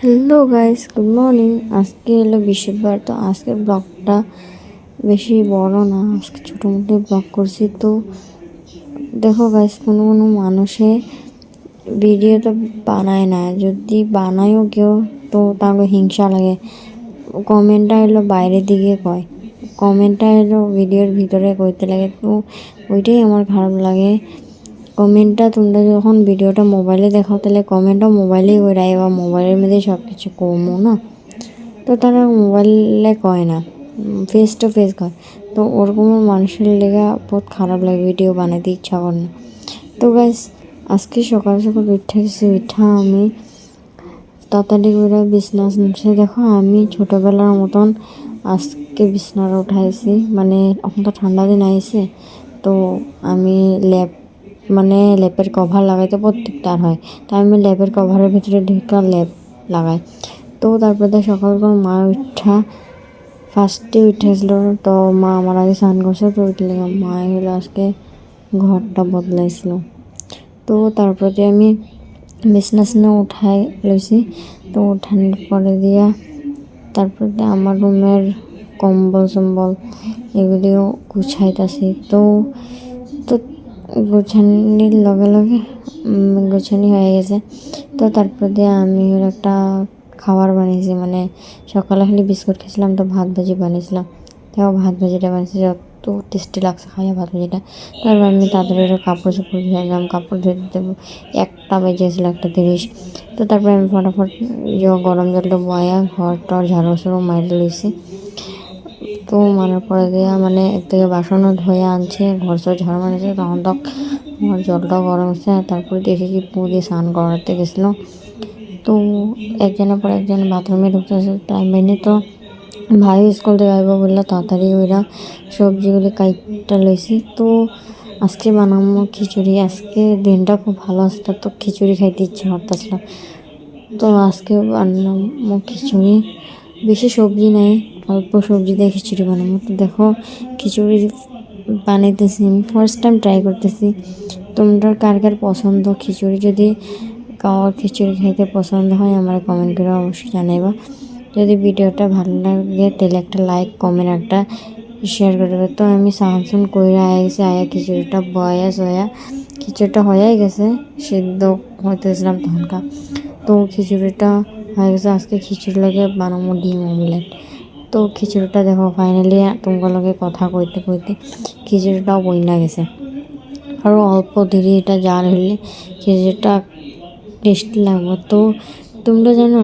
Hello guys, good morning. আজকে হলো বৃহস্পতিবার, তো আজকের ব্লগটা বেশি বড় না, আজকে ছোটো মোটো ব্লগ করছি। তো দেখো গাইস, কোনো কোনো মানুষে ভিডিও তো বানায় না, যদি বানায়ও কেউ তো তাকে হিংসা লাগে। কমেন্টটা হলো বাইরের দিকে কয়, কমেন্টটা হলো ভিডিওর ভিতরে কইতে লাগে। তো ওইটাই আমার খারাপ লাগে। কমেন্টটা তোমরা যখন ভিডিওটা মোবাইলে দেখো তাহলে কমেন্টটা মোবাইলেই করে বা মোবাইলের মধ্যে সব কিছু কমো না, তো তারা মোবাইলে কয় না, ফেস টু ফেস কয়। তো ওরকম মানুষের লেগা বহুত খারাপ লাগে, ভিডিও বানাতে ইচ্ছা করে না। তো গাইস, আজকে সকাল সকাল উঠা আমি তাড়াতাড়ি করে বিছনা শুনছি। দেখো আমি ছোটোবেলার মতন আজকে বিছনাটা উঠাইছি, মানে এখন তো ঠান্ডা দিন আইছে। তো আমি ল্যাপের কভার লাগাইতে প্রত্যেকটার হয়, তাই আমি ল্যাপের কভারের ভিতরে ঢেকা ল্যাপ লাগাই। তো তারপরে সকাল মা ফার্স্টে উঠেছিল, তো মা আমার আগে স্নান করছে। তো উঠলে মা হলো আজকে ঘরটা বদলাইছিল। তো তারপরে আমি বিছনা উঠাই লইছি। তো উঠানোর পরে দিয়া তারপরে আমার রুমের কম্বল এগুলিও গুছাইতেছি। তো তো গোছানির লগে লগে গোছানি হয়ে গেছে। তো তারপর দিয়ে আমি একটা খাবার বানিয়েছি, মানে সকালে খালি বিস্কুট খেয়েছিলাম, তো ভাত ভাজি বানিয়েছিলাম। তো ভাত ভাজিটা বানিয়েছি, যত টেস্টি লাগছে খাইয়া ভাত ভাজিটা। তারপর আমি তাড়াতাড়ি কাপড় চোপড় ধুয়ে কাপড় ধুতে 1টা বেজেছিল, 1:30। তো তারপরে আমি ফটাফট গরম জলটা বয়া ঘর টর ঝাড়ু মাইরে লইছি। তো মারার পরে দিয়ে মানে এক থেকে বাসনও ধুয়ে আনছে, ঘর সব ঝাড়ু মারছে। তখন তো আমার জলটাও গরম হচ্ছে। তারপরে দেখি কি পু দিয়ে স্নান করাতে গেছিলো। তো একজনের পর একজন বাথরুমে ঢুকতেছে, টাইম হয়নি। তো ভাই স্কুল থেকে আইব বললে তাড়াতাড়ি ওইরা সবজিগুলি কাইটটা লইছি। তো আজকে বানাবো খিচুড়ি। আজকে দিনটা খুব ভালো আসতো, তো খিচুড়ি খাইতে ইচ্ছা করতেছিল। তো আজকে বানাবো খিচুড়ি, বেশি সবজি নাই, অল্প সবজি দিয়ে খিচুড়ি বানাবো। তো দেখো খিচুড়ি বানাইতেছি, আমি ফার্স্ট টাইম ট্রাই করতেছি। তোমরা কার কার পছন্দ খিচুড়ি? যদি কারোর খিচুড়ি খাইতে পছন্দ হয় আমার কমেন্ট করে অবশ্যই জানাইবা। যদি ভিডিওটা ভালো লাগে তাহলে একটা লাইক, কমেন্ট, একটা শেয়ার করে দেবে। তো আমি সানসুন কইরা গেছি, খিচুড়িটা খিচুড়িটা হয়ে গেছে, সিদ্ধ হইতেছিলাম তখনকার। তো খিচুড়িটা হয়ে গেছে। আজকে খিচুড়ি লাগে বানাবো ডিম অমলেট। তো খিচুড়িটা দেখো ফাইনালি তোমার লগে কথা কইতে কইতে খিচুড়িটাও বইনা গেছে। আরও অল্প দেরি এটা জাল হইলে খিচুড়িটা টেস্টি লাগবে। তো তোমরা জানো